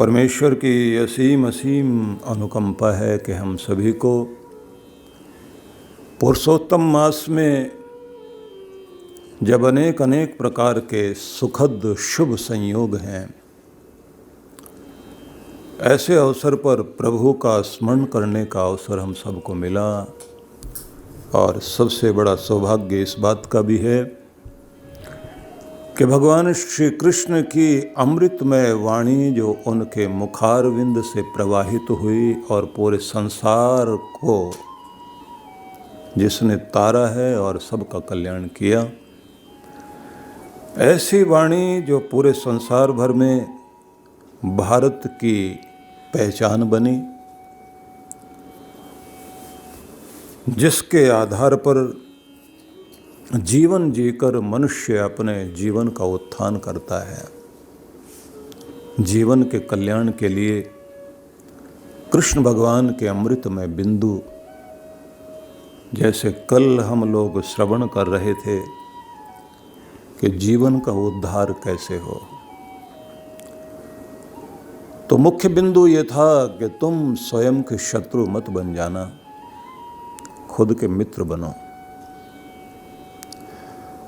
परमेश्वर की असीम अनुकंपा है कि हम सभी को पुरुषोत्तम मास में जब अनेक अनेक प्रकार के सुखद शुभ संयोग हैं, ऐसे अवसर पर प्रभु का स्मरण करने का अवसर हम सबको मिला। और सबसे बड़ा सौभाग्य इस बात का भी है कि भगवान श्री कृष्ण की अमृतमय वाणी जो उनके मुखारविंद से प्रवाहित हुई और पूरे संसार को जिसने तारा है और सबका कल्याण किया, ऐसी वाणी जो पूरे संसार भर में भारत की पहचान बनी, जिसके आधार पर जीवन जीकर मनुष्य अपने जीवन का उत्थान करता है। जीवन के कल्याण के लिए कृष्ण भगवान के अमृतमय बिंदु, जैसे कल हम लोग श्रवण कर रहे थे कि जीवन का उद्धार कैसे हो, तो मुख्य बिंदु ये था कि तुम स्वयं के शत्रु मत बन जाना, खुद के मित्र बनो।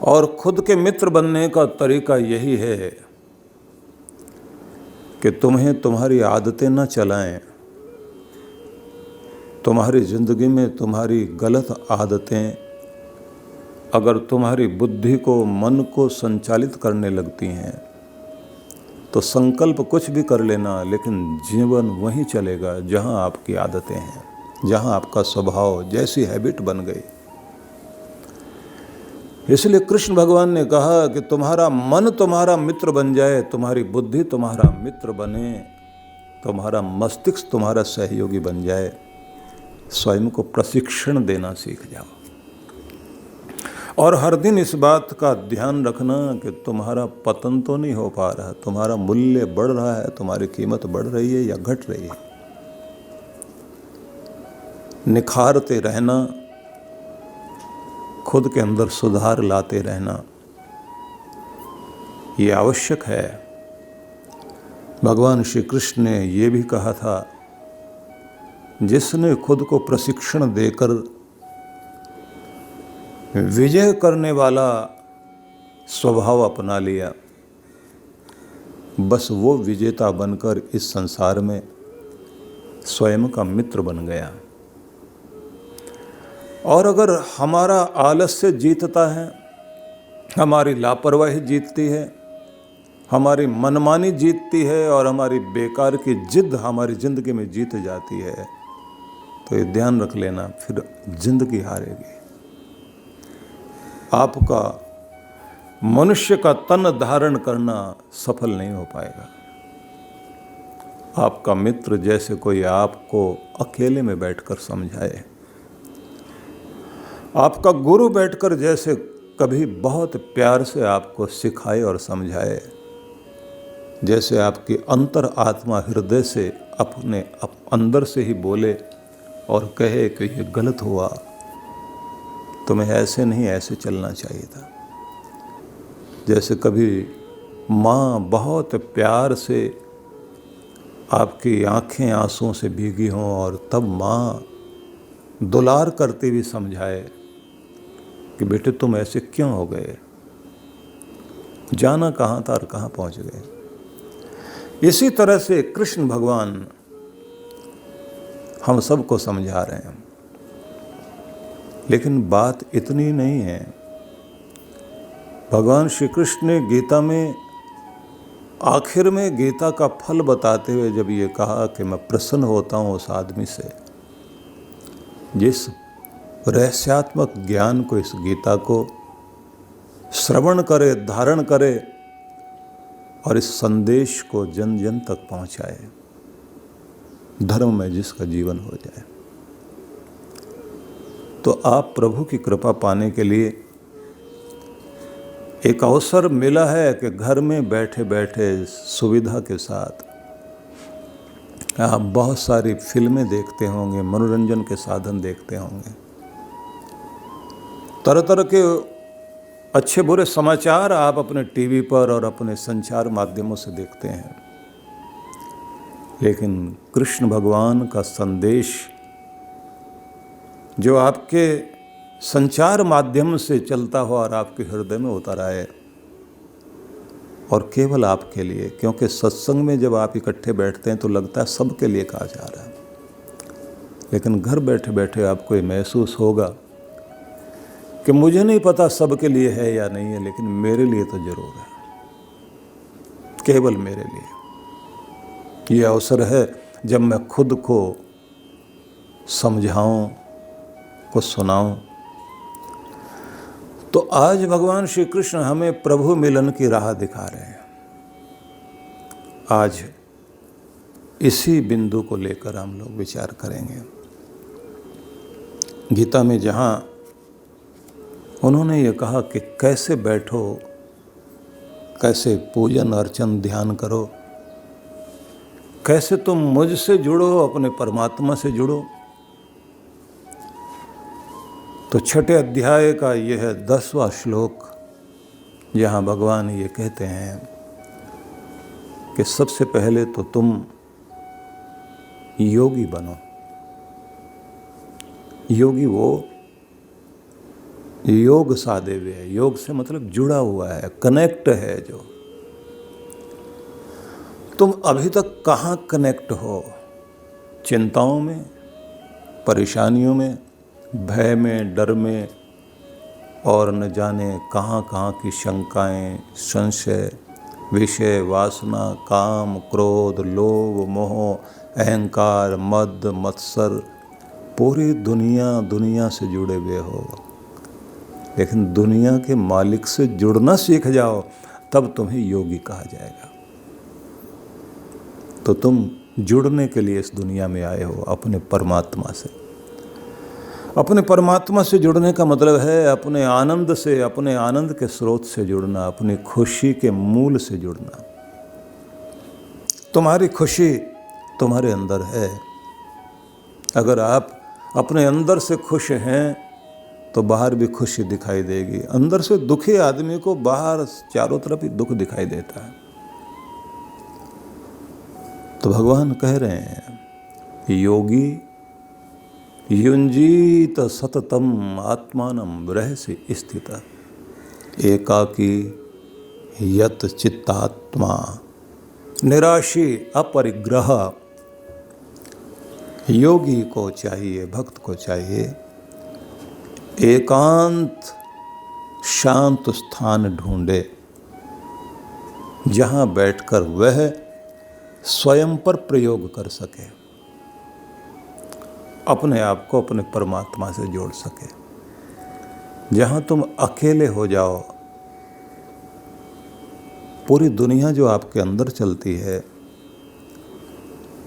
और खुद के मित्र बनने का तरीका यही है कि तुम्हें तुम्हारी आदतें न चलाएं। तुम्हारी जिंदगी में तुम्हारी गलत आदतें अगर तुम्हारी बुद्धि को, मन को संचालित करने लगती हैं, तो संकल्प कुछ भी कर लेना, लेकिन जीवन वहीं चलेगा जहां आपकी आदतें हैं, जहां आपका स्वभाव, जैसी हैबिट बन गई। इसलिए कृष्ण भगवान ने कहा कि तुम्हारा मन तुम्हारा मित्र बन जाए, तुम्हारी बुद्धि तुम्हारा मित्र बने, तुम्हारा मस्तिष्क तुम्हारा सहयोगी बन जाए। स्वयं को प्रशिक्षण देना सीख जाओ और हर दिन इस बात का ध्यान रखना कि तुम्हारा पतन तो नहीं हो पा रहा, तुम्हारा मूल्य बढ़ रहा है, तुम्हारी कीमत बढ़ रही है या घट रही है। निखारते रहना, खुद के अंदर सुधार लाते रहना, ये आवश्यक है। भगवान श्री कृष्ण ने ये भी कहा था, जिसने खुद को प्रशिक्षण देकर विजय करने वाला स्वभाव अपना लिया, बस वो विजेता बनकर इस संसार में स्वयं का मित्र बन गया। और अगर हमारा आलस्य जीतता है, हमारी लापरवाही जीतती है, हमारी मनमानी जीतती है और हमारी बेकार की जिद हमारी जिंदगी में जीत जाती है, तो ये ध्यान रख लेना, फिर जिंदगी हारेगी। आपका मनुष्य का तन धारण करना सफल नहीं हो पाएगा। आपका मित्र जैसे कोई आपको अकेले में बैठकर समझाए, आपका गुरु बैठकर जैसे कभी बहुत प्यार से आपको सिखाए और समझाए, जैसे आपकी अंतर आत्मा हृदय से अपने अंदर से ही बोले और कहे कि ये गलत हुआ, तुम्हें ऐसे नहीं, ऐसे चलना चाहिए था। जैसे कभी माँ बहुत प्यार से आपकी आंखें आंसुओं से भीगी हों और तब माँ दुलार करते हुए समझाए कि बेटे तुम ऐसे क्यों हो गए, जाना कहाँ था और कहाँ पहुँच गए। इसी तरह से कृष्ण भगवान हम सबको समझा रहे हैं, लेकिन बात इतनी नहीं है। भगवान श्री कृष्ण ने गीता में आखिर में गीता का फल बताते हुए जब ये कहा कि मैं प्रसन्न होता हूँ उस आदमी से जिस रहस्यात्मक ज्ञान को, इस गीता को श्रवण करे, धारण करे और इस संदेश को जन जन तक पहुँचाए, धर्म में जिसका जीवन हो जाए। तो आप प्रभु की कृपा पाने के लिए एक अवसर मिला है कि घर में बैठे बैठे सुविधा के साथ आप बहुत सारी फिल्में देखते होंगे, मनोरंजन के साधन देखते होंगे, तरह तरह के अच्छे बुरे समाचार आप अपने टीवी पर और अपने संचार माध्यमों से देखते हैं। लेकिन कृष्ण भगवान का संदेश जो आपके संचार माध्यम से चलता हुआ और आपके हृदय में उतर आए, और केवल आपके लिए, क्योंकि सत्संग में जब आप इकट्ठे बैठते हैं तो लगता है सबके लिए कहा जा रहा है, लेकिन घर बैठे बैठे आपको ये महसूस होगा कि मुझे नहीं पता सबके लिए है या नहीं है, लेकिन मेरे लिए तो जरूर है, केवल मेरे लिए। ये अवसर है जब मैं खुद को समझाऊं, कुछ सुनाऊं। तो आज भगवान श्री कृष्ण हमें प्रभु मिलन की राह दिखा रहे हैं। आज इसी बिंदु को लेकर हम लोग विचार करेंगे। गीता में जहाँ उन्होंने ये कहा कि कैसे बैठो, कैसे पूजन अर्चन ध्यान करो, कैसे तुम मुझसे जुड़ो, अपने परमात्मा से जुड़ो। तो छठे अध्याय का यह है 10वां श्लोक, जहाँ भगवान ये कहते हैं कि सबसे पहले तो तुम योगी बनो। योगी वो योग साधे हुए है, योग से मतलब जुड़ा हुआ है, कनेक्ट है। जो तुम अभी तक कहाँ कनेक्ट हो? चिंताओं में, परेशानियों में, भय में, डर में, और न जाने कहाँ कहाँ की शंकाएं, संशय, विषय, वासना, काम, क्रोध, लोभ, मोह, अहंकार, मद, मत्सर, पूरी दुनिया से जुड़े हुए हो। लेकिन दुनिया के मालिक से जुड़ना सीख जाओ, तब तुम्हें योगी कहा जाएगा। तो तुम जुड़ने के लिए इस दुनिया में आए हो अपने परमात्मा से। अपने परमात्मा से जुड़ने का मतलब है अपने आनंद से, अपने आनंद के स्रोत से जुड़ना, अपनी खुशी के मूल से जुड़ना। तुम्हारी खुशी तुम्हारे अंदर है। अगर आप अपने अंदर से खुश हैं तो बाहर भी खुशी दिखाई देगी। अंदर से दुखी आदमी को बाहर चारों तरफ ही दुख दिखाई देता है। तो भगवान कह रहे हैं, योगी युंजीत सततम आत्मानं रहसि स्थितः एकाकी यत चित्तात्मा निराशी अपरिग्रह। योगी को चाहिए, भक्त को चाहिए एकांत शांत स्थान ढूंढे, जहां बैठकर वह स्वयं पर प्रयोग कर सके, अपने आप को अपने परमात्मा से जोड़ सके। जहां तुम अकेले हो जाओ, पूरी दुनिया जो आपके अंदर चलती है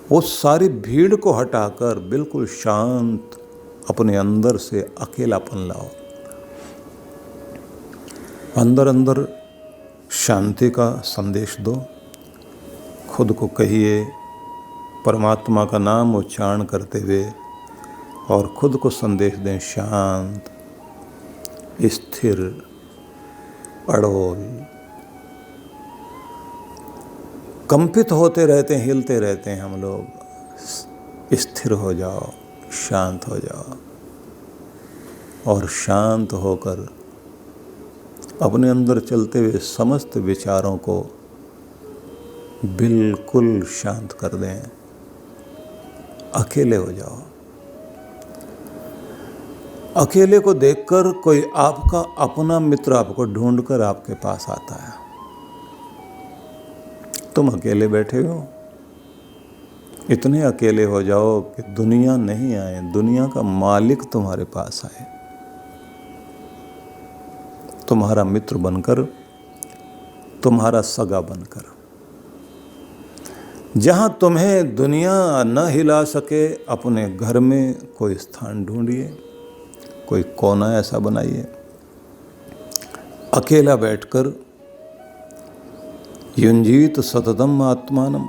वो सारी भीड़ को हटाकर बिल्कुल शांत अपने अंदर से अकेलापन लाओ। अंदर अंदर शांति का संदेश दो। खुद को कहिए परमात्मा का नाम उच्चारण करते हुए, और खुद को संदेश दें शांत, स्थिर, अड़ोल। कंपित होते रहते हैं, हिलते रहते हैं हम लोग। स्थिर हो जाओ, शांत हो जाओ, और शांत होकर अपने अंदर चलते हुए समस्त विचारों को बिल्कुल शांत कर दें। अकेले हो जाओ। अकेले को देखकर कोई आपका अपना मित्र आपको ढूंढकर आपके पास आता है। तुम अकेले बैठे हो। इतने अकेले हो जाओ कि दुनिया नहीं आए, दुनिया का मालिक तुम्हारे पास आए, तुम्हारा मित्र बनकर, तुम्हारा सगा बनकर। जहां तुम्हें दुनिया न हिला सके, अपने घर में कोई स्थान ढूंढिए, कोई कोना ऐसा बनाइए, अकेला बैठकर युंजीत सततम आत्मानम।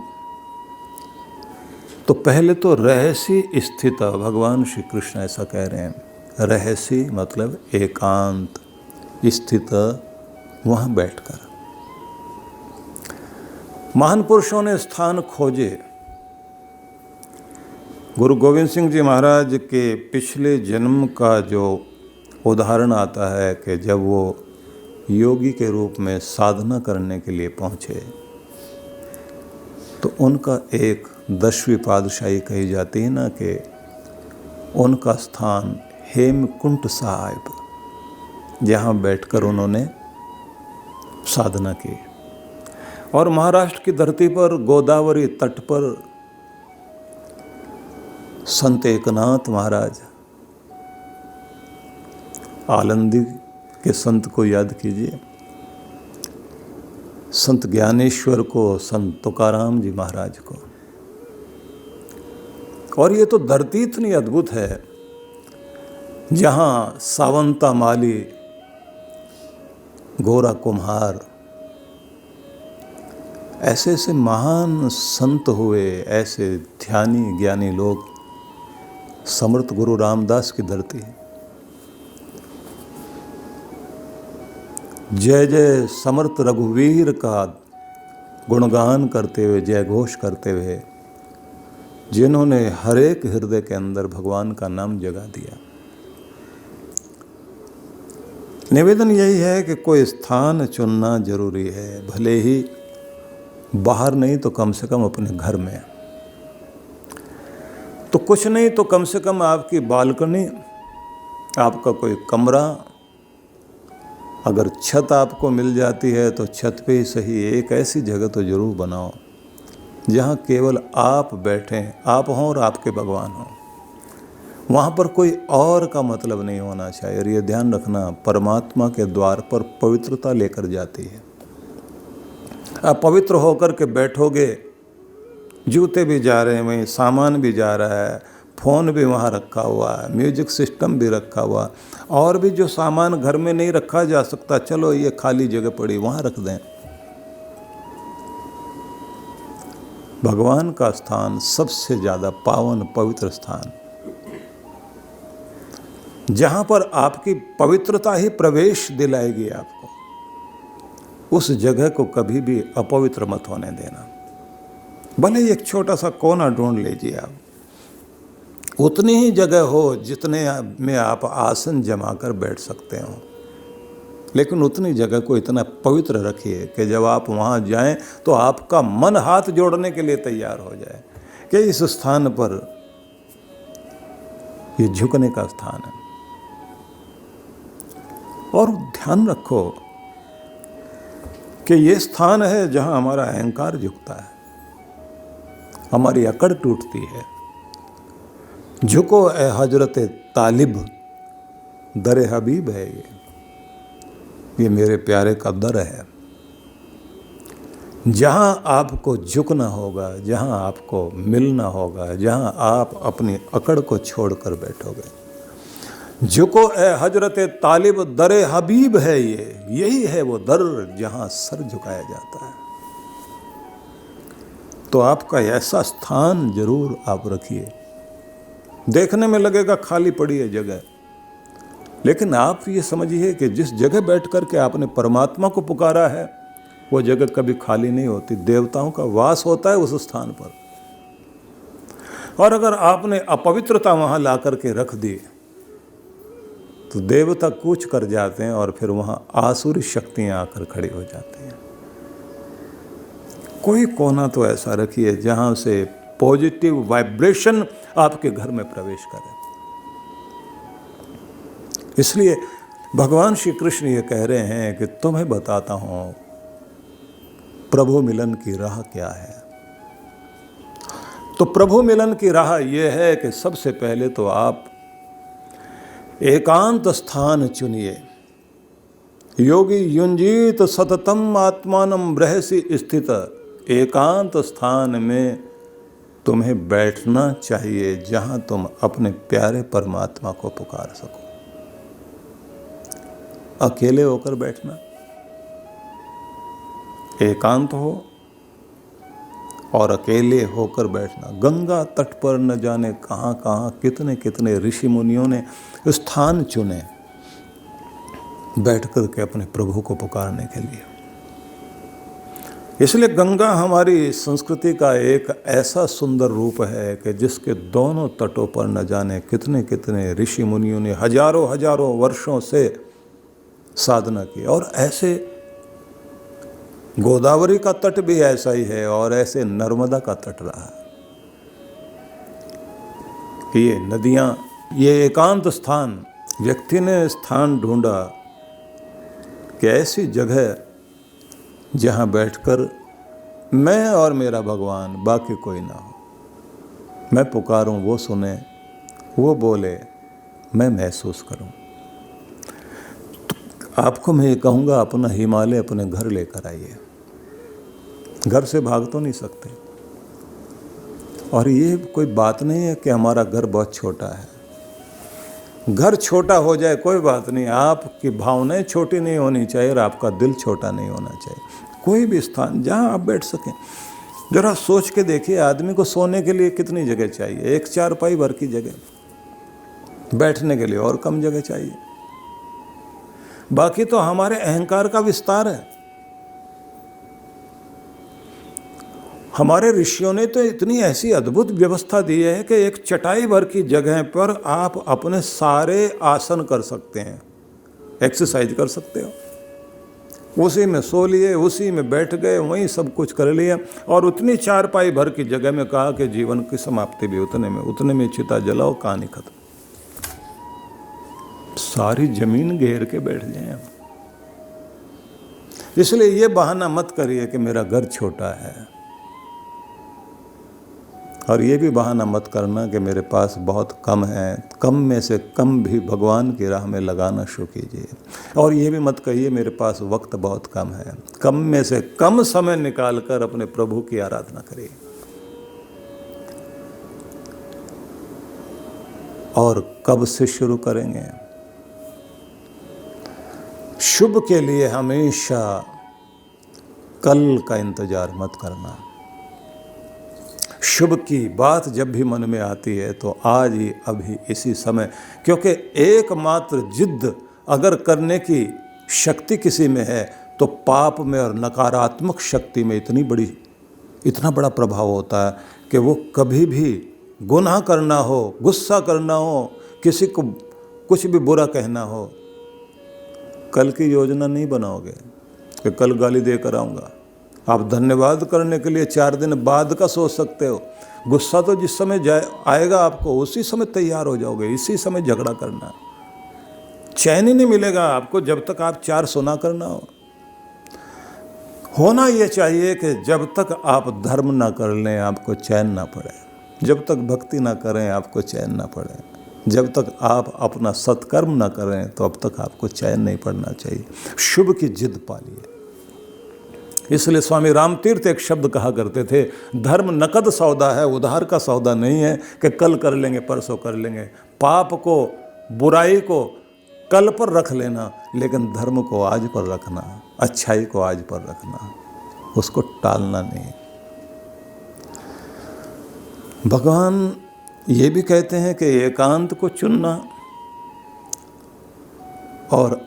तो पहले तो रहसी स्थित, भगवान श्री कृष्ण ऐसा कह रहे हैं। रहसी मतलब एकांत, स्थित वहां बैठकर। महान पुरुषों ने स्थान खोजे, गुरु गोविंद सिंह जी महाराज के पिछले जन्म का जो उदाहरण आता है कि जब वो योगी के रूप में साधना करने के लिए पहुँचे तो उनका एक 10वीं पातशाही कही जाती है ना कि उनका स्थान हेमकुंट साहिब, जहाँ बैठकर उन्होंने साधना की। और महाराष्ट्र की धरती पर गोदावरी तट पर संत एकनाथ महाराज, आलंदी के संत को याद कीजिए, संत ज्ञानेश्वर को, संत तुकाराम जी महाराज को। और ये तो धरती इतनी अद्भुत है जहाँ सावंता माली, गोरा कुम्हार, ऐसे ऐसे महान संत हुए, ऐसे ध्यानी ज्ञानी लोग। समर्थ गुरु रामदास की धरती है। जय जय समर्थ रघुवीर का गुणगान करते हुए, जय घोष करते हुए, जिन्होंने हर एक हृदय के अंदर भगवान का नाम जगा दिया। निवेदन यही है कि कोई स्थान चुनना जरूरी है, भले ही बाहर नहीं तो कम से कम अपने घर में, तो कुछ नहीं तो कम से कम आपकी बालकनी, आपका कोई कमरा, अगर छत आपको मिल जाती है तो छत पे ही सही एक ऐसी जगह तो जरूर बनाओ जहाँ केवल आप बैठें, आप हों और आपके भगवान हों। वहाँ पर कोई और का मतलब नहीं होना चाहिए। और ये ध्यान रखना, परमात्मा के द्वार पर पवित्रता लेकर जाती है। आप पवित्र होकर के बैठोगे, जूते भी जा रहे हैं वहीं, सामान भी जा रहा है, फ़ोन भी वहाँ रखा हुआ है, म्यूजिक सिस्टम भी रखा हुआ, और भी जो सामान घर में नहीं रखा जा सकता, चलो ये खाली जगह पड़ी वहाँ रख दें। भगवान का स्थान सबसे ज़्यादा पावन पवित्र स्थान, जहाँ पर आपकी पवित्रता ही प्रवेश दिलाएगी आपको, उस जगह को कभी भी अपवित्र मत होने देना। भले ही एक छोटा सा कोना ढूंढ लीजिए आप, उतनी ही जगह हो जितने में आप आसन जमा कर बैठ सकते हो, लेकिन उतनी जगह को इतना पवित्र रखिए कि जब आप वहाँ जाएं तो आपका मन हाथ जोड़ने के लिए तैयार हो जाए कि इस स्थान पर ये झुकने का स्थान है। और ध्यान रखो कि ये स्थान है जहाँ हमारा अहंकार झुकता है, हमारी अकड़ टूटती है। झुको ए हजरत तालिब, दर हबीब है ये मेरे प्यारे का दर है। जहाँ आपको झुकना होगा, जहाँ आपको मिलना होगा, जहाँ आप अपनी अकड़ को छोड़कर बैठोगे। झुको ए हजरत तालिब, दर हबीब है ये, यही है वो दर जहाँ सर झुकाया जाता है। तो आपका ऐसा स्थान जरूर आप रखिए। देखने में लगेगा खाली पड़ी है जगह, लेकिन आप ये समझिए कि जिस जगह बैठ कर के आपने परमात्मा को पुकारा है, वो जगह कभी खाली नहीं होती। देवताओं का वास होता है उस स्थान पर। और अगर आपने अपवित्रता वहाँ ला करके रख दी तो देवता कूच कर जाते हैं और फिर वहाँ आसुरी शक्तियाँ आकर खड़ी हो जाती हैं। कोई कोना तो ऐसा रखिए जहाँ से पॉजिटिव वाइब्रेशन आपके घर में प्रवेश करे। इसलिए भगवान श्री कृष्ण ये कह रहे हैं कि तुम्हें बताता हूँ प्रभु मिलन की राह क्या है। तो प्रभु मिलन की राह ये है कि सबसे पहले तो आप एकांत स्थान चुनिए। योगी युंजीत सततम आत्मानं बृहसि स्थित, एकांत स्थान में तुम्हें बैठना चाहिए जहां तुम अपने प्यारे परमात्मा को पुकार सको। अकेले होकर बैठना, एकांत हो और अकेले होकर बैठना। गंगा तट पर न जाने कहाँ कहाँ कितने कितने ऋषि मुनियों ने स्थान चुने बैठ कर के अपने प्रभु को पुकारने के लिए। इसलिए गंगा हमारी संस्कृति का एक ऐसा सुंदर रूप है कि जिसके दोनों तटों पर न जाने कितने कितने ऋषि मुनियों ने हजारों हजारों वर्षों से साधना की। और ऐसे गोदावरी का तट भी ऐसा ही है, और ऐसे नर्मदा का तट रहा है कि ये नदियां, ये एकांत स्थान, व्यक्ति ने स्थान ढूंढा कि ऐसी जगह जहाँ बैठकर मैं और मेरा भगवान, बाकी कोई ना हो, मैं पुकारूं वो सुने, वो बोले, मैं महसूस करूं। तो आपको मैं ये कहूँगा, अपना हिमालय अपने घर लेकर आइए। घर से भाग तो नहीं सकते, और ये कोई बात नहीं है कि हमारा घर बहुत छोटा है। घर छोटा हो जाए कोई बात नहीं, आपकी भावनाएं छोटी नहीं होनी चाहिए और आपका दिल छोटा नहीं होना चाहिए। कोई भी स्थान जहां आप बैठ सकें। जरा सोच के देखिए, आदमी को सोने के लिए कितनी जगह चाहिए? एक चारपाई भर की जगह, बैठने के लिए और कम जगह चाहिए। बाकी तो हमारे अहंकार का विस्तार है। हमारे ऋषियों ने तो इतनी ऐसी अद्भुत व्यवस्था दी है कि एक चटाई भर की जगह पर आप अपने सारे आसन कर सकते हैं, एक्सरसाइज कर सकते हो। उसी में सो लिए, उसी में बैठ गए, वहीं सब कुछ कर लिया। और उतनी चारपाई भर की जगह में कहा कि जीवन की समाप्ति भी उतने में चिता जलाओ, कहानी खत्म। सारी जमीन घेर के बैठ जाए हम। इसलिए ये बहाना मत करिए कि मेरा घर छोटा है, और ये भी बहाना मत करना कि मेरे पास बहुत कम है। कम में से कम भी भगवान की राह में लगाना शुरू कीजिए। और ये भी मत कहिए मेरे पास वक्त बहुत कम है। कम में से कम समय निकालकर अपने प्रभु की आराधना करिए। और कब से शुरू करेंगे? शुभ के लिए हमेशा कल का इंतजार मत करना। शुभ की बात जब भी मन में आती है तो आज ही, अभी, इसी समय। क्योंकि एकमात्र जिद्द अगर करने की शक्ति किसी में है तो पाप में और नकारात्मक शक्ति में इतना बड़ा प्रभाव होता है कि वो कभी भी गुनाह करना हो, गुस्सा करना हो, किसी को कुछ भी बुरा कहना हो, कल की योजना नहीं बनाओगे कि कल गाली देकर आऊँगा। आप धन्यवाद करने के लिए 4 दिन बाद का सोच सकते हो। गुस्सा तो जिस समय आएगा आपको, उसी समय तैयार हो जाओगे, इसी समय झगड़ा करना। चैन ही नहीं मिलेगा आपको जब तक आप 4 सुना करना हो। होना ये चाहिए कि जब तक आप धर्म ना कर लें आपको चैन ना पड़े, जब तक भक्ति ना करें आपको चैन ना पड़े, जब तक आप अपना सत्कर्म ना करें तो अब तक आपको चैन नहीं पड़ना चाहिए। शुभ की जिद पालिए। इसलिए स्वामी रामतीर्थ एक शब्द कहा करते थे, धर्म नकद सौदा है, उधार का सौदा नहीं है कि कल कर लेंगे, परसों कर लेंगे। पाप को, बुराई को कल पर रख लेना, लेकिन धर्म को आज पर रखना, अच्छाई को आज पर रखना, उसको टालना नहीं। भगवान ये भी कहते हैं कि एकांत को चुनना और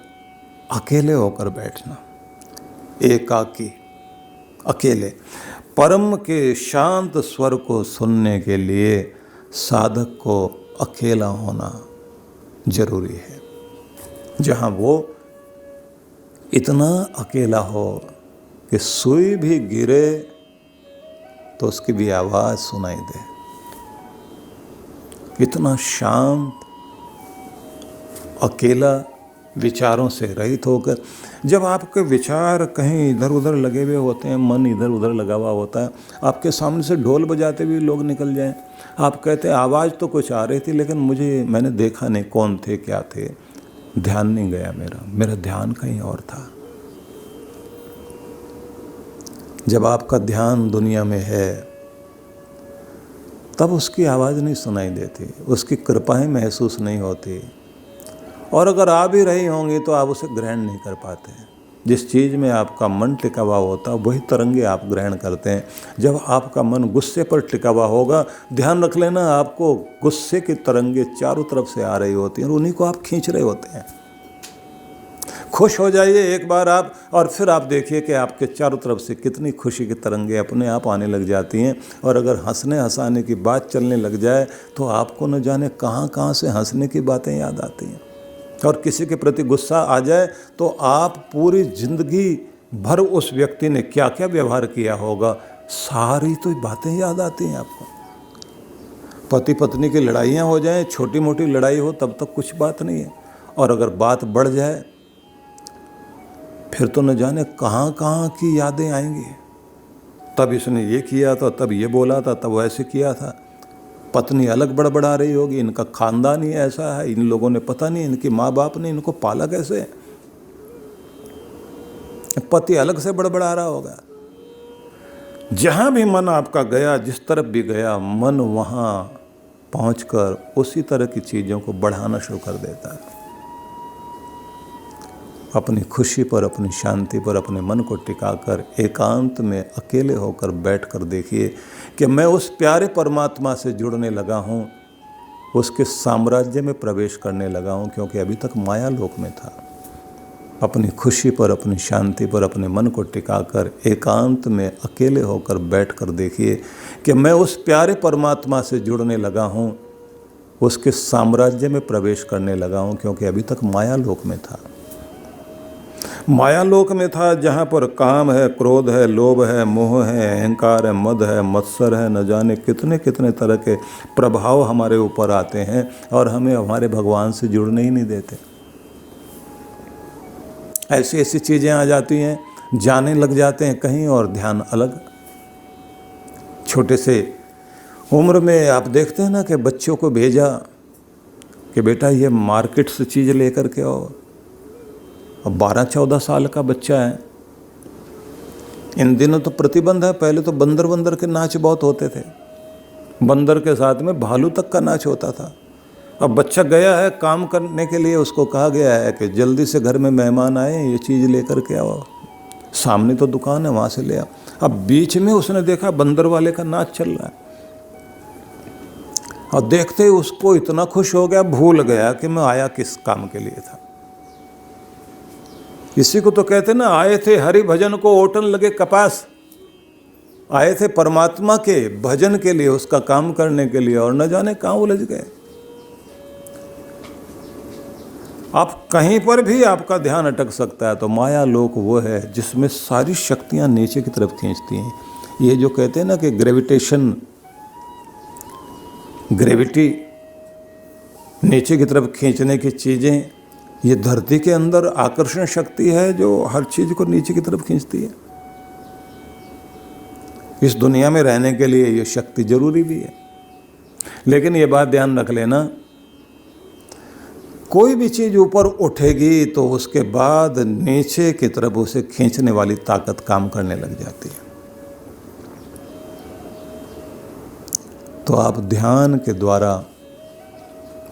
अकेले होकर बैठना, एकाकी, अकेले। परम के शांत स्वर को सुनने के लिए साधक को अकेला होना जरूरी है। जहाँ वो इतना अकेला हो कि सुई भी गिरे तो उसकी भी आवाज़ सुनाई दे। इतना शांत, अकेला, विचारों से रहित होकर। जब आपके विचार कहीं इधर उधर लगे हुए होते हैं, मन इधर उधर लगा हुआ होता है, आपके सामने से ढोल बजाते हुए लोग निकल जाएं, आप कहते हैं आवाज़ तो कुछ आ रही थी लेकिन मैंने देखा नहीं कौन थे, क्या थे, ध्यान नहीं गया, मेरा ध्यान कहीं और था। जब आपका ध्यान दुनिया में है तब उसकी आवाज़ नहीं सुनाई देती, उसकी कृपाएं महसूस नहीं होती, और अगर आ भी रही होंगी तो आप उसे ग्रहण नहीं कर पाते। जिस चीज़ में आपका मन टिका हुआ होता है वही तरंगे आप ग्रहण करते हैं। जब आपका मन गुस्से पर टिका हुआ होगा, ध्यान रख लेना, आपको गुस्से की तरंगे चारों तरफ से आ रही होती हैं और उन्हीं को आप खींच रहे होते हैं। खुश हो जाइए एक बार आप, और फिर आप देखिए कि आपके चारों तरफ से कितनी खुशी की तरंगें अपने आप आने लग जाती हैं। और अगर हंसने हंसाने की बात चलने लग जाए तो आपको न जाने कहाँ कहाँ से हंसने की बातें याद आती हैं। और किसी के प्रति गुस्सा आ जाए तो आप पूरी जिंदगी भर उस व्यक्ति ने क्या क्या व्यवहार किया होगा, सारी तो बातें याद आती हैं आपको। पति पत्नी की लड़ाइयाँ हो जाएं, छोटी मोटी लड़ाई हो, तब तक कुछ बात नहीं है। और अगर बात बढ़ जाए फिर तो न जाने कहाँ कहाँ की यादें आएंगी। तब इसने ये किया था, तब ये बोला था, तब वैसे किया था। पत्नी अलग बड़बड़ा रही होगी, इनका खानदान ही ऐसा है, इन लोगों ने पता नहीं इनके माँ बाप ने इनको पाला कैसे। पति अलग से बड़बड़ा रहा होगा। जहाँ भी मन आपका गया, जिस तरफ भी गया, मन वहाँ पहुंचकर उसी तरह की चीज़ों को बढ़ाना शुरू कर देता है। अपनी खुशी पर, अपनी शांति पर अपने मन को टिकाकर एकांत में अकेले होकर बैठकर देखिए कि मैं उस प्यारे परमात्मा से जुड़ने लगा हूँ, उसके साम्राज्य में प्रवेश करने लगा हूँ, क्योंकि अभी तक माया लोक में था। अपनी खुशी पर, अपनी शांति पर अपने मन को टिकाकर एकांत में अकेले होकर बैठकर देखिए कि मैं उस प्यारे परमात्मा से जुड़ने लगा हूँ, उसके साम्राज्य में प्रवेश करने लगा हूँ, क्योंकि अभी तक माया लोक में था। माया लोक में था जहाँ पर काम है, क्रोध है, लोभ है, मोह है, अहंकार है, मद है, मत्सर है, न जाने कितने कितने तरह के प्रभाव हमारे ऊपर आते हैं और हमें हमारे भगवान से जुड़ने ही नहीं देते। ऐसी ऐसी चीज़ें आ जाती हैं, जाने लग जाते हैं कहीं और ध्यान अलग। छोटे से उम्र में आप देखते हैं ना कि बच्चों को भेजा कि बेटा ये मार्केट से चीज़ लेकर के आओ। अब 12-14 साल का बच्चा है। इन दिनों तो प्रतिबंध है, पहले तो बंदर बंदर के नाच बहुत होते थे, बंदर के साथ में भालू तक का नाच होता था। अब बच्चा गया है काम करने के लिए, उसको कहा गया है कि जल्दी से घर में मेहमान आए, ये चीज़ लेकर के आओ। सामने तो दुकान है, वहाँ से ले आओ। अब बीच में उसने देखा बंदर वाले का नाच चल रहा है, और देखते ही उसको इतना खुश हो गया, भूल गया कि मैं आया किस काम के लिए था। इसी को तो कहते ना, आए थे हरि भजन को ओटन लगे कपास। आए थे परमात्मा के भजन के लिए, उसका काम करने के लिए, और न जाने कहाँ उलझ गए। आप कहीं पर भी आपका ध्यान अटक सकता है। तो माया लोक वो है जिसमें सारी शक्तियां नीचे की तरफ खींचती हैं। ये जो कहते हैं ना कि ग्रेविटी नीचे की तरफ खींचने की चीज़ें, ये धरती के अंदर आकर्षण शक्ति है जो हर चीज़ को नीचे की तरफ खींचती है। इस दुनिया में रहने के लिए ये शक्ति जरूरी भी है। लेकिन ये बात ध्यान रख लेना, कोई भी चीज़ ऊपर उठेगी तो उसके बाद नीचे की तरफ उसे खींचने वाली ताकत काम करने लग जाती है। तो आप ध्यान के द्वारा,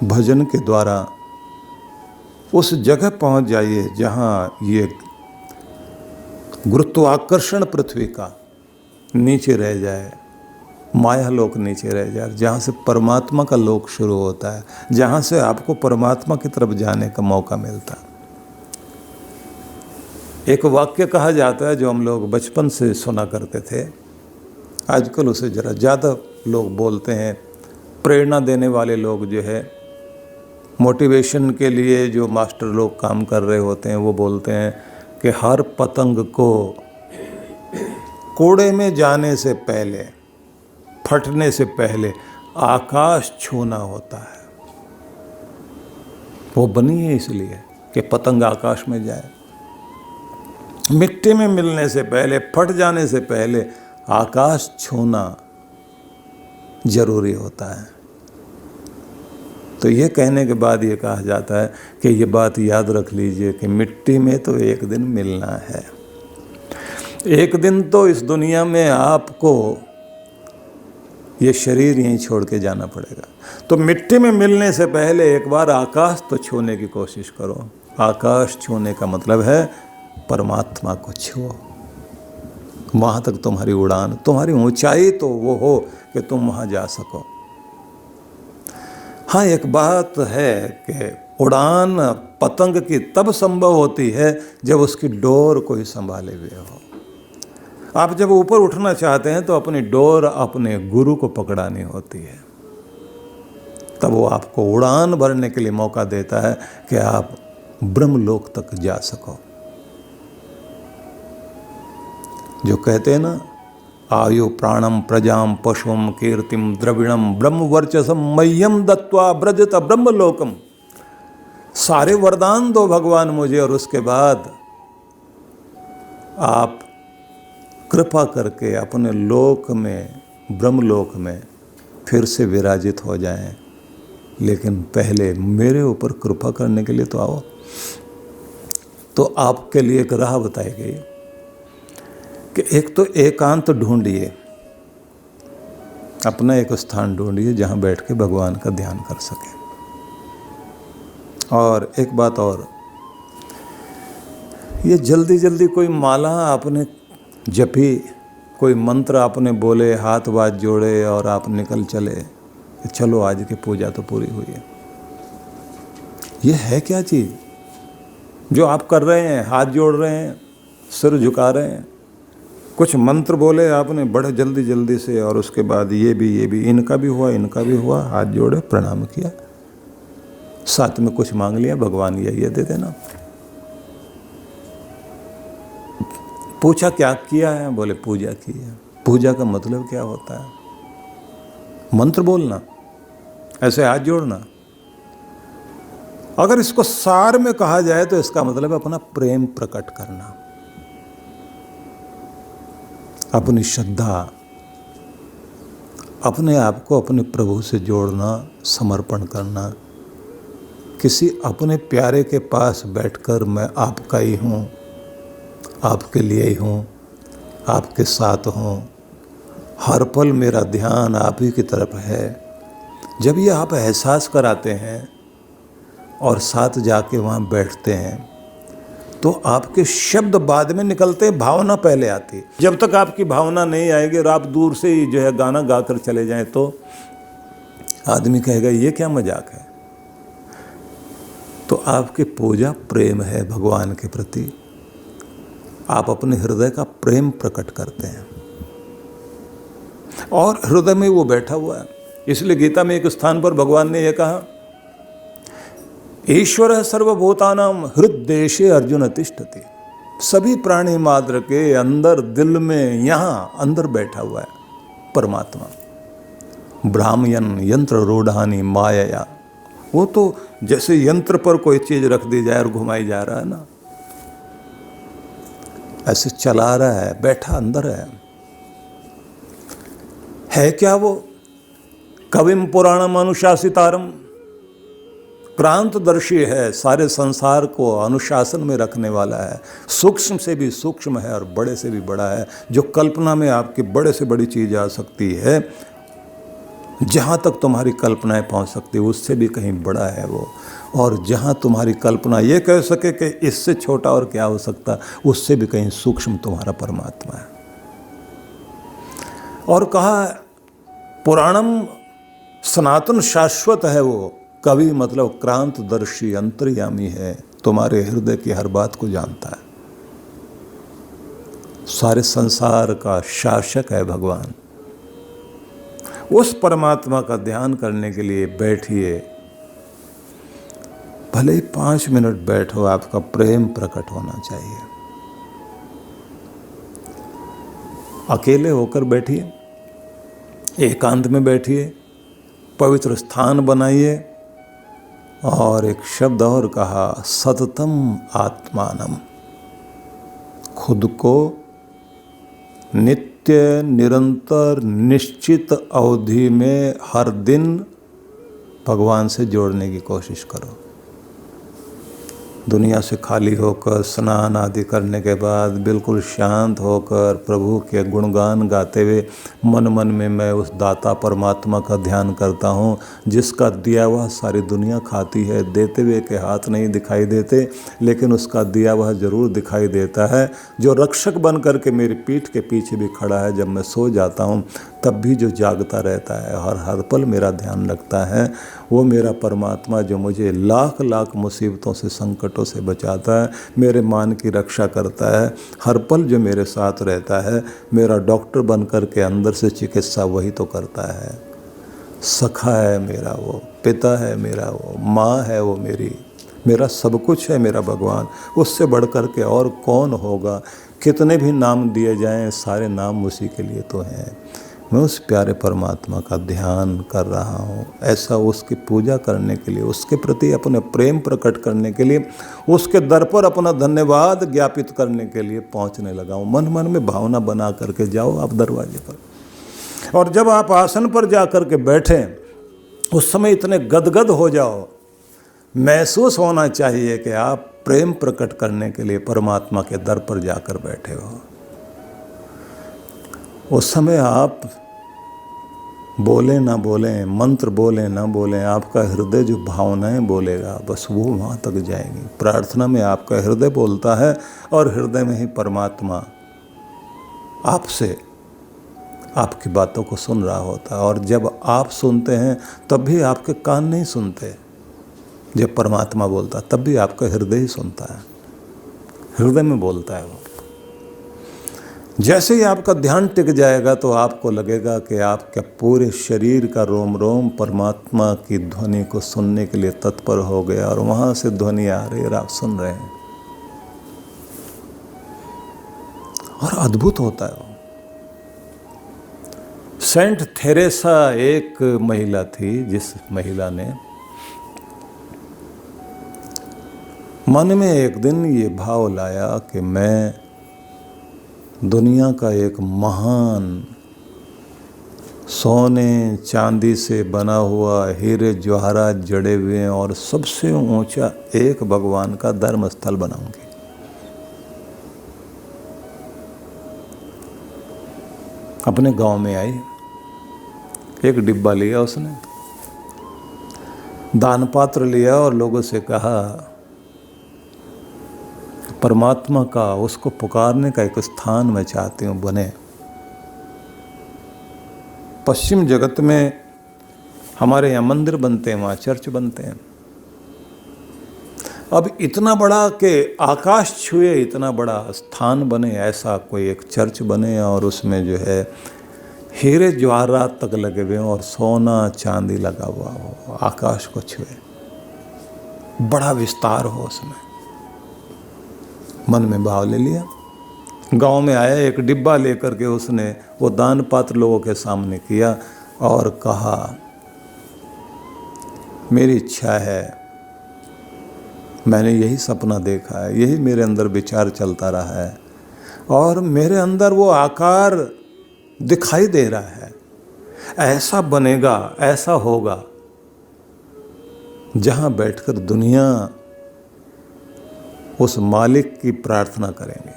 भजन के द्वारा उस जगह पहुंच जाइए जहां ये गुरुत्वाकर्षण पृथ्वी का नीचे रह जाए, माया लोक नीचे रह जाए, जहाँ से परमात्मा का लोक शुरू होता है, जहाँ से आपको परमात्मा की तरफ जाने का मौका मिलता है। एक वाक्य कहा जाता है जो हम लोग बचपन से सुना करते थे, आजकल उसे ज़रा ज़्यादा लोग बोलते हैं। प्रेरणा देने वाले लोग जो है, मोटिवेशन के लिए जो मास्टर लोग काम कर रहे होते हैं, वो बोलते हैं कि हर पतंग को कोड़े में जाने से पहले, फटने से पहले आकाश छूना होता है। वो बनी है इसलिए कि पतंग आकाश में जाए। मिट्टी में मिलने से पहले, फट जाने से पहले आकाश छूना जरूरी होता है। तो ये कहने के बाद ये कहा जाता है कि ये बात याद रख लीजिए कि मिट्टी में तो एक दिन मिलना है। एक दिन तो इस दुनिया में आपको ये शरीर यहीं छोड़ के जाना पड़ेगा। तो मिट्टी में मिलने से पहले एक बार आकाश तो छूने की कोशिश करो। आकाश छूने का मतलब है परमात्मा को छुओ। वहाँ तक तुम्हारी उड़ान, तुम्हारी ऊंचाई तो वो हो कि तुम वहाँ जा सको। हाँ, एक बात है कि उड़ान पतंग की तब संभव होती है जब उसकी डोर कोई संभाले हुए हो। आप जब ऊपर उठना चाहते हैं तो अपनी डोर अपने गुरु को पकड़ानी होती है, तब वो आपको उड़ान भरने के लिए मौका देता है कि आप ब्रह्मलोक तक जा सको। जो कहते हैं ना, आयु प्राणम प्रजाम पशुम कीर्तिम द्रविणम ब्रह्म वर्चसम मह्यम दत्वा ब्रजत ब्रह्मलोकम। सारे वरदान दो भगवान मुझे, और उसके बाद आप कृपा करके अपने लोक में, ब्रह्मलोक में फिर से विराजित हो जाएं। लेकिन पहले मेरे ऊपर कृपा करने के लिए तो आओ। तो आपके लिए एक राह बताई गई कि एक तो एकांत ढूंढिए, अपना एक स्थान ढूंढिए जहां बैठ के भगवान का ध्यान कर सके। और एक बात और, ये जल्दी जल्दी कोई माला आपने जपी, कोई मंत्र आपने बोले, हाथ बात जोड़े और आप निकल चले, चलो आज की पूजा तो पूरी हुई है। ये है क्या चीज़ जो आप कर रहे हैं? हाथ जोड़ रहे हैं, सिर झुका रहे हैं, कुछ मंत्र बोले आपने बड़े जल्दी जल्दी से, और उसके बाद ये भी इनका भी हुआ, इनका भी हुआ, हाथ जोड़े, प्रणाम किया, साथ में कुछ मांग लिया, भगवान ये दे देना। पूछा क्या किया है? बोले पूजा की है। पूजा का मतलब क्या होता है? मंत्र बोलना, ऐसे हाथ जोड़ना। अगर इसको सार में कहा जाए तो इसका मतलब है अपना प्रेम प्रकट करना, अपनी श्रद्धा, अपने आप को अपने प्रभु से जोड़ना, समर्पण करना। किसी अपने प्यारे के पास बैठकर मैं आपका ही हूँ, आपके लिए ही हूँ, आपके साथ हूँ, हर पल मेरा ध्यान आप ही की तरफ है। जब ये आप एहसास कराते हैं और साथ जाके वहाँ बैठते हैं तो आपके शब्द बाद में निकलते हैं, भावना पहले आती है। जब तक आपकी भावना नहीं आएगी और आप दूर से ही जो है गाना गाकर चले जाएं तो आदमी कहेगा ये क्या मजाक है। तो आपकी पूजा प्रेम है भगवान के प्रति, आप अपने हृदय का प्रेम प्रकट करते हैं और हृदय में वो बैठा हुआ है। इसलिए गीता में एक स्थान पर भगवान ने यह कहा, ईश्वर सर्वभूतानां हृद्देशे अर्जुन तिष्ठति। सभी प्राणी मात्र के अंदर, दिल में, यहाँ अंदर बैठा हुआ है परमात्मा। ब्राह्मयन यंत्र रूढ़ानी माया, वो तो जैसे यंत्र पर कोई चीज रख दी जाए और घुमाई जा रहा है ना, ऐसे चला रहा है, बैठा अंदर है क्या वो? कविम पुराणम अनुशासितारम, क्रांतदर्शी है, सारे संसार को अनुशासन में रखने वाला है, सूक्ष्म से भी सूक्ष्म है और बड़े से भी बड़ा है। जो कल्पना में आपकी बड़े से बड़ी चीज आ सकती है, जहाँ तक तुम्हारी कल्पनाएं पहुँच सकती है उससे भी कहीं बड़ा है वो। और जहाँ तुम्हारी कल्पना ये कह सके कि इससे छोटा और क्या हो सकता, उससे भी कहीं सूक्ष्म तुम्हारा परमात्मा है। और कहा पुराणम सनातन शाश्वत है वो। कवि मतलब क्रांतदर्शी, अंतर्यामी है, तुम्हारे हृदय की हर बात को जानता है, सारे संसार का शासक है भगवान। उस परमात्मा का ध्यान करने के लिए बैठिए, भले ही 5 मिनट बैठो, आपका प्रेम प्रकट होना चाहिए। अकेले होकर बैठिए, एकांत में बैठिए, पवित्र स्थान बनाइए और एक शब्द और कहा, सततम आत्मानम। खुद को नित्य, निरंतर, निश्चित अवधि में हर दिन भगवान से जोड़ने की कोशिश करो। दुनिया से खाली होकर, स्नान आदि करने के बाद बिल्कुल शांत होकर प्रभु के गुणगान गाते हुए मन मन में मैं उस दाता परमात्मा का ध्यान करता हूँ, जिसका दिया हुआ सारी दुनिया खाती है। देते हुए के हाथ नहीं दिखाई देते, लेकिन उसका दिया हुआ जरूर दिखाई देता है, जो रक्षक बन करके मेरी पीठ के पीछे भी खड़ा है। जब मैं सो जाता हूँ तब भी जो जागता रहता है, हर पल मेरा ध्यान रखता है, वो मेरा परमात्मा जो मुझे लाख लाख मुसीबतों से, संकटों से बचाता है, मेरे मान की रक्षा करता है, हर पल जो मेरे साथ रहता है, मेरा डॉक्टर बन कर के अंदर से चिकित्सा वही तो करता है। सखा है मेरा वो, पिता है मेरा वो, माँ है वो मेरा सब कुछ है मेरा भगवान। उससे बढ़ कर के और कौन होगा। कितने भी नाम दिए जाएं, सारे नाम उसी के लिए तो हैं। मैं उस प्यारे परमात्मा का ध्यान कर रहा हूँ, ऐसा उसकी पूजा करने के लिए, उसके प्रति अपने प्रेम प्रकट करने के लिए, उसके दर पर अपना धन्यवाद ज्ञापित करने के लिए पहुँचने लगा हूँ। मन मन में भावना बना करके जाओ आप दरवाजे पर, और जब आप आसन पर जा कर के बैठें उस समय इतने गदगद हो जाओ, महसूस होना चाहिए कि आप प्रेम प्रकट करने के लिए परमात्मा के दर पर जाकर बैठे हो। उस समय आप बोलें ना बोलें, मंत्र बोलें ना बोलें, आपका हृदय जो भावनाएं बोलेगा बस वो वहाँ तक जाएंगी। प्रार्थना में आपका हृदय बोलता है और हृदय में ही परमात्मा आपसे आपकी बातों को सुन रहा होता है। और जब आप सुनते हैं तब भी आपके कान नहीं सुनते, जब परमात्मा बोलता तब भी आपका हृदय ही सुनता है, हृदय में बोलता है वो। जैसे ही आपका ध्यान टिक जाएगा तो आपको लगेगा कि आपके पूरे शरीर का रोम रोम परमात्मा की ध्वनि को सुनने के लिए तत्पर हो गया, और वहाँ से ध्वनि आ रही है और आप सुन रहे हैं, और अद्भुत होता है वो। सेंट थेरेसा एक महिला थी, जिस महिला ने मन में एक दिन ये भाव लाया कि मैं दुनिया का एक महान सोने चांदी से बना हुआ, हीरे जवाहरात जड़े हुए और सबसे ऊंचा एक भगवान का धर्म स्थल बनाऊंगी। अपने गांव में आई, एक डिब्बा लिया उसने, दान पात्र लिया और लोगों से कहा परमात्मा का, उसको पुकारने का एक स्थान मैं चाहती हूँ बने। पश्चिम जगत में हमारे यहाँ मंदिर बनते हैं, वहाँ चर्च बनते हैं। अब इतना बड़ा कि आकाश छुए इतना बड़ा स्थान बने, ऐसा कोई एक चर्च बने और उसमें जो है हीरे जवाहरात तक लगे हुए और सोना चांदी लगा हुआ हो, आकाश को छुए, बड़ा विस्तार हो उसमें। मन में भाव ले लिया, गांव में आया, एक डिब्बा लेकर के उसने वो दान पात्र लोगों के सामने किया और कहा मेरी इच्छा है, मैंने यही सपना देखा है, यही मेरे अंदर विचार चलता रहा है और मेरे अंदर वो आकार दिखाई दे रहा है, ऐसा बनेगा, ऐसा होगा जहां बैठकर दुनिया उस मालिक की प्रार्थना करेंगे।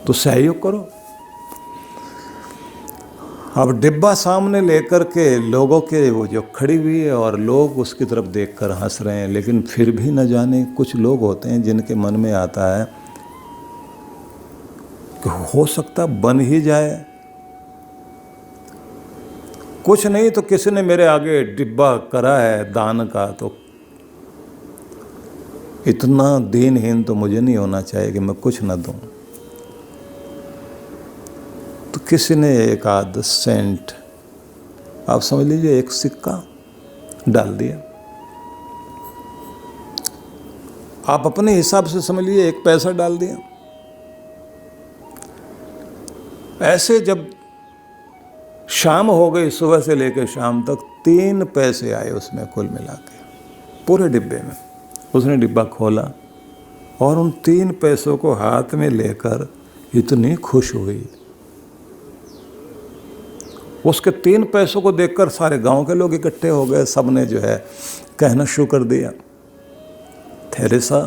तो सहयोग करो। अब डिब्बा सामने लेकर के लोगों के वो जो खड़ी हुई है और लोग उसकी तरफ देखकर हंस रहे हैं, लेकिन फिर भी न जाने कुछ लोग होते हैं जिनके मन में आता है कि हो सकता बन ही जाए, कुछ नहीं तो किसी ने मेरे आगे डिब्बा करा है दान का, तो इतना दीनहीन तो मुझे नहीं होना चाहिए कि मैं कुछ न दूं। तो किसी ने एक आध सेंट, आप समझ लीजिए एक सिक्का डाल दिया, आप अपने हिसाब से समझ लीजिए एक पैसा डाल दिया। ऐसे जब शाम हो गई, सुबह से लेकर शाम तक 3 पैसे आए उसमें कुल मिला के पूरे डिब्बे में। उसने डिब्बा खोला और उन 3 पैसों को हाथ में लेकर इतनी खुश हुई। उसके 3 पैसों को देखकर सारे गांव के लोग इकट्ठे हो गए, सबने जो है कहना शुरू कर दिया, थेरेसा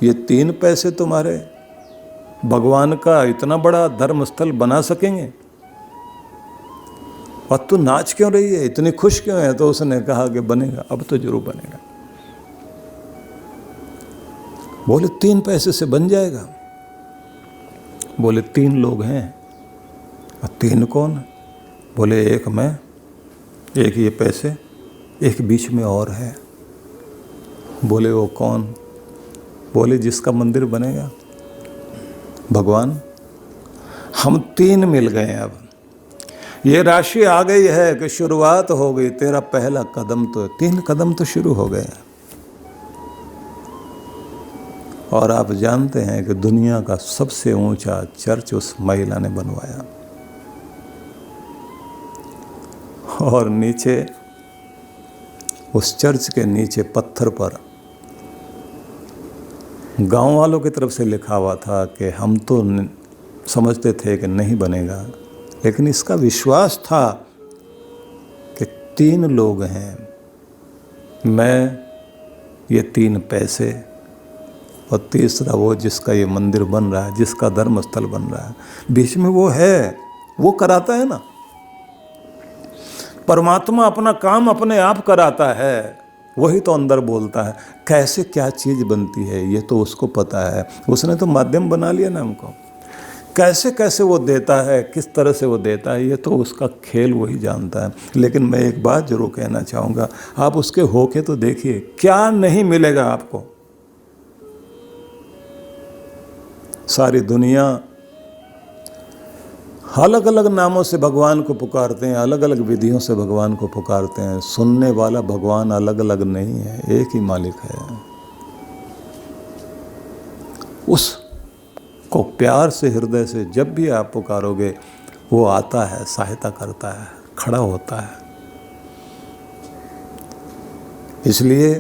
ये 3 पैसे तुम्हारे भगवान का इतना बड़ा धर्मस्थल बना सकेंगे और तू नाच क्यों रही है, इतनी खुश क्यों है? तो उसने कहा कि बनेगा, अब तो जरूर बनेगा। बोले 3 पैसे से बन जाएगा? बोले 3 लोग हैं, और 3 कौन? बोले एक मैं, एक ये पैसे, एक बीच में और है। बोले वो कौन? बोले जिसका मंदिर बनेगा, भगवान। हम 3 मिल गए हैं। अब ये राशि आ गई है कि शुरुआत हो गई, तेरा पहला कदम तो 3 कदम तो शुरू हो गए। और आप जानते हैं कि दुनिया का सबसे ऊंचा चर्च उस महिला ने बनवाया। और नीचे उस चर्च के नीचे पत्थर पर गांव वालों की तरफ से लिखा हुआ था कि हम तो समझते थे कि नहीं बनेगा, लेकिन इसका विश्वास था कि 3 लोग हैं, मैं, ये 3 पैसे और तीसरा वो जिसका ये मंदिर बन रहा है, जिसका धर्म स्थल बन रहा है। बीच में वो है, वो कराता है ना। परमात्मा अपना काम अपने आप कराता है, वही तो अंदर बोलता है। कैसे क्या चीज़ बनती है ये तो उसको पता है, उसने तो माध्यम बना लिया ना हमको। कैसे कैसे वो देता है, किस तरह से वो देता है, ये तो उसका खेल वही जानता है। लेकिन मैं एक बात जरूर कहना चाहूँगा, आप उसके होके तो देखिए, क्या नहीं मिलेगा आपको। सारी दुनिया अलग अलग नामों से भगवान को पुकारते हैं, अलग अलग विधियों से भगवान को पुकारते हैं। सुनने वाला भगवान अलग अलग नहीं है, एक ही मालिक है। उसको प्यार से, हृदय से जब भी आप पुकारोगे, वो आता है, सहायता करता है, खड़ा होता है। इसलिए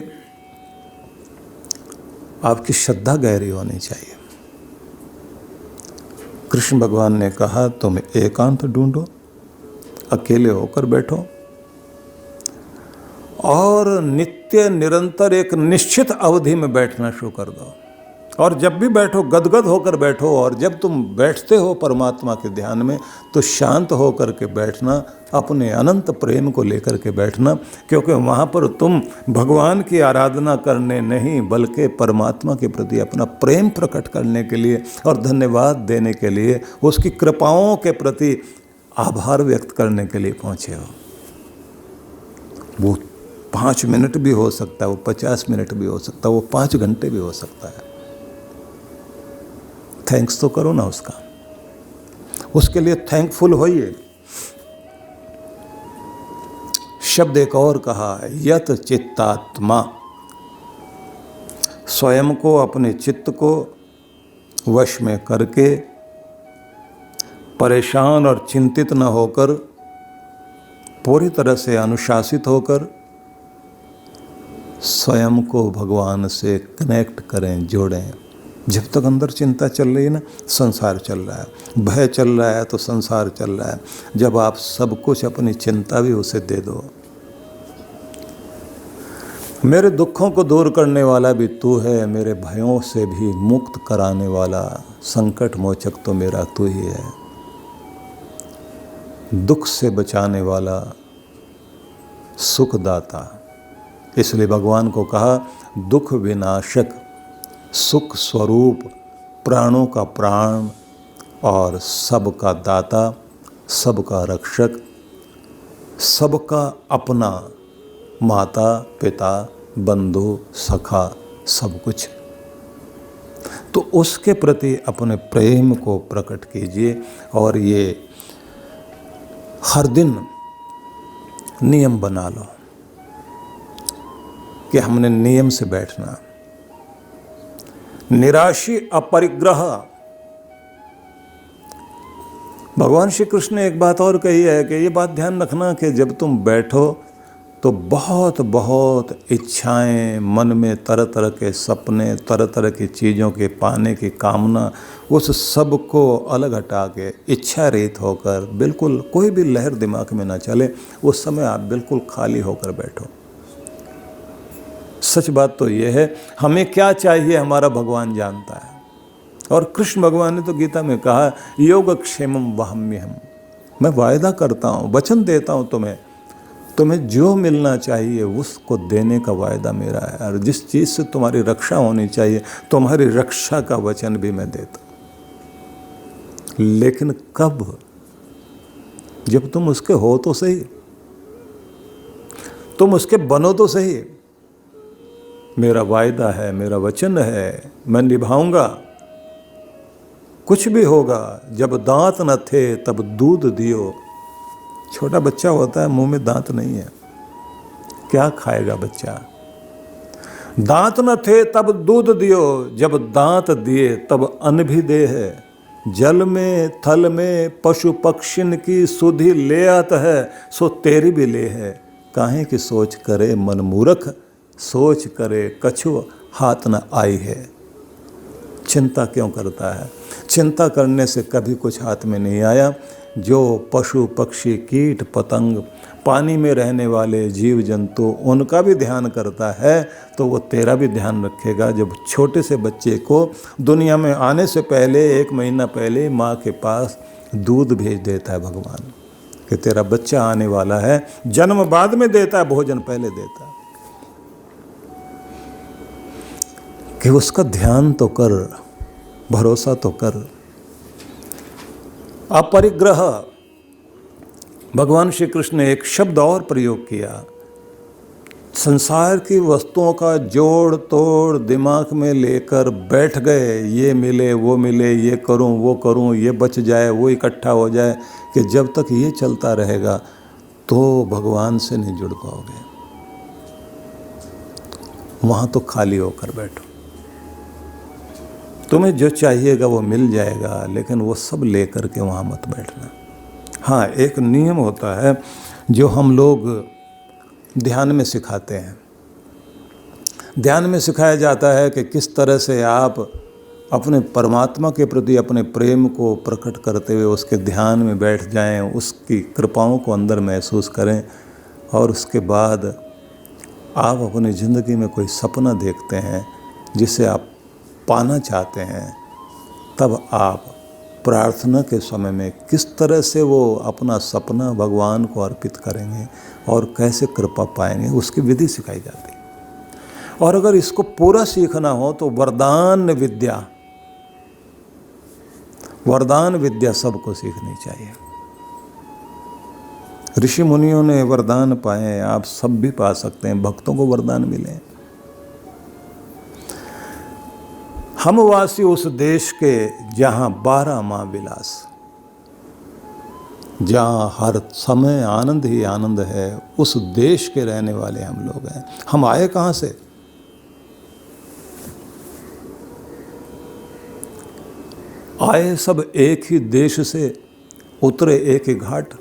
आपकी श्रद्धा गहरी होनी चाहिए। कृष्ण भगवान ने कहा तुम एकांत ढूंढो, अकेले होकर बैठो और नित्य निरंतर एक निश्चित अवधि में बैठना शुरू कर दो। और जब भी बैठो गदगद होकर बैठो, और जब तुम बैठते हो परमात्मा के ध्यान में तो शांत होकर के बैठना, अपने अनंत प्रेम को लेकर के बैठना। क्योंकि वहाँ पर तुम भगवान की आराधना करने नहीं, बल्कि परमात्मा के प्रति अपना प्रेम प्रकट करने के लिए और धन्यवाद देने के लिए, उसकी कृपाओं के प्रति आभार व्यक्त करने के लिए पहुँचे हो। वो 5 मिनट भी हो सकता है, वो 50 मिनट भी हो सकता है, वो 5 घंटे भी हो सकता है। थैंक्स तो करो ना उसका, उसके लिए थैंकफुल होइए। शब्द एक और कहा, यत चित्तात्मा, स्वयं को, अपने चित्त को वश में करके, परेशान और चिंतित न होकर, पूरी तरह से अनुशासित होकर स्वयं को भगवान से कनेक्ट करें, जोड़ें। जब तक अंदर चिंता चल रही है ना, संसार चल रहा है, भय चल रहा है तो संसार चल रहा है। जब आप सब कुछ, अपनी चिंता भी उसे दे दो, मेरे दुखों को दूर करने वाला भी तू है, मेरे भयों से भी मुक्त कराने वाला संकट मोचक तो मेरा तू ही है, दुख से बचाने वाला सुखदाता। इसलिए भगवान को कहा दुख विनाशक, सुख स्वरूप, प्राणों का प्राण और सबका दाता, सबका रक्षक, सबका अपना, माता पिता बंधु सखा, सब कुछ। तो उसके प्रति अपने प्रेम को प्रकट कीजिए। और ये हर दिन नियम बना लो कि हमने नियम से बैठना। निराशी अपरिग्रह। भगवान श्री कृष्ण ने एक बात और कही है कि ये बात ध्यान रखना कि जब तुम बैठो तो बहुत बहुत इच्छाएं मन में, तरह तरह के सपने, तरह तरह की चीज़ों के पाने की कामना, उस सब को अलग हटा के इच्छा रहित होकर, बिल्कुल कोई भी लहर दिमाग में ना चले, उस समय आप बिल्कुल खाली होकर बैठो। सच बात तो ये है, हमें क्या चाहिए हमारा भगवान जानता है। और कृष्ण भगवान ने तो गीता में कहा योगक्षेमम वहाम्यहम्, मैं वायदा करता हूँ, वचन देता हूँ तुम्हें जो मिलना चाहिए उसको देने का वायदा मेरा है। और जिस चीज़ से तुम्हारी रक्षा होनी चाहिए, तुम्हारी रक्षा का वचन भी मैं देता हूँ। लेकिन कब? जब तुम उसके हो तो सही, तुम उसके बनो तो सही। मेरा वायदा है, मेरा वचन है, मैं निभाऊंगा। कुछ भी होगा, जब दांत न थे तब दूध दियो। छोटा बच्चा होता है, मुंह में दांत नहीं है, क्या खाएगा बच्चा? दांत न थे तब दूध दियो, जब दांत दिए तब अन्न भी दे है। जल में थल में पशु पक्षिन की सुधि ले आत है, सो तेरी भी ले है। काहे की सोच करे मन मूर्ख, सोच करे कछु हाथ न आई है। चिंता क्यों करता है? चिंता करने से कभी कुछ हाथ में नहीं आया। जो पशु पक्षी कीट पतंग पानी में रहने वाले जीव जंतु उनका भी ध्यान करता है, तो वो तेरा भी ध्यान रखेगा। जब छोटे से बच्चे को दुनिया में आने से पहले 1 महीना पहले माँ के पास दूध भेज देता है भगवान कि तेरा बच्चा आने वाला है। जन्म बाद में देता है, भोजन पहले देता है कि उसका ध्यान तो कर, भरोसा तो कर। अपरिग्रह, भगवान श्री कृष्ण ने एक शब्द और प्रयोग किया। संसार की वस्तुओं का जोड़ तोड़ दिमाग में लेकर बैठ गए, ये मिले वो मिले, ये करूं वो करूं, ये बच जाए वो इकट्ठा हो जाए, कि जब तक ये चलता रहेगा तो भगवान से नहीं जुड़ पाओगे। वहाँ तो खाली होकर बैठो, तुम्हें जो चाहिएगा वो मिल जाएगा, लेकिन वो सब लेकर के वहाँ मत बैठना। हाँ, एक नियम होता है जो हम लोग ध्यान में सिखाते हैं। ध्यान में सिखाया जाता है कि किस तरह से आप अपने परमात्मा के प्रति अपने प्रेम को प्रकट करते हुए उसके ध्यान में बैठ जाएं, उसकी कृपाओं को अंदर महसूस करें, और उसके बाद आप अपनी ज़िंदगी में कोई सपना देखते हैं जिसे आप पाना चाहते हैं, तब आप प्रार्थना के समय में किस तरह से वो अपना सपना भगवान को अर्पित करेंगे और कैसे कृपा पाएंगे, उसकी विधि सिखाई जाती है। और अगर इसको पूरा सीखना हो तो वरदान विद्या सबको सीखनी चाहिए। ऋषि मुनियों ने वरदान पाए, आप सब भी पा सकते हैं, भक्तों को वरदान मिले। हम वासी उस देश के जहाँ 12 माह विलास, जहाँ हर समय आनंद ही आनंद है, उस देश के रहने वाले हम लोग हैं। हम आए कहाँ से? आए सब एक ही देश से, उतरे एक ही घाट।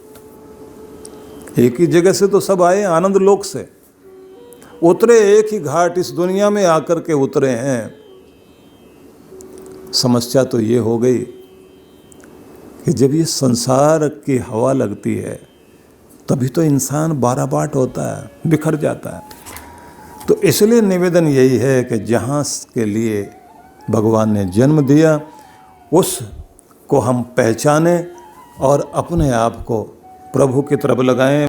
एक ही जगह से तो सब आए, आनंद लोक से, उतरे एक ही घाट। इस दुनिया में आकर के उतरे हैं। समस्या तो ये हो गई कि जब ये संसार की हवा लगती है तभी तो इंसान 12 बाट होता है, बिखर जाता है। तो इसलिए निवेदन यही है कि जहाँ के लिए भगवान ने जन्म दिया उसको हम पहचानें और अपने आप को प्रभु की तरफ लगाएं।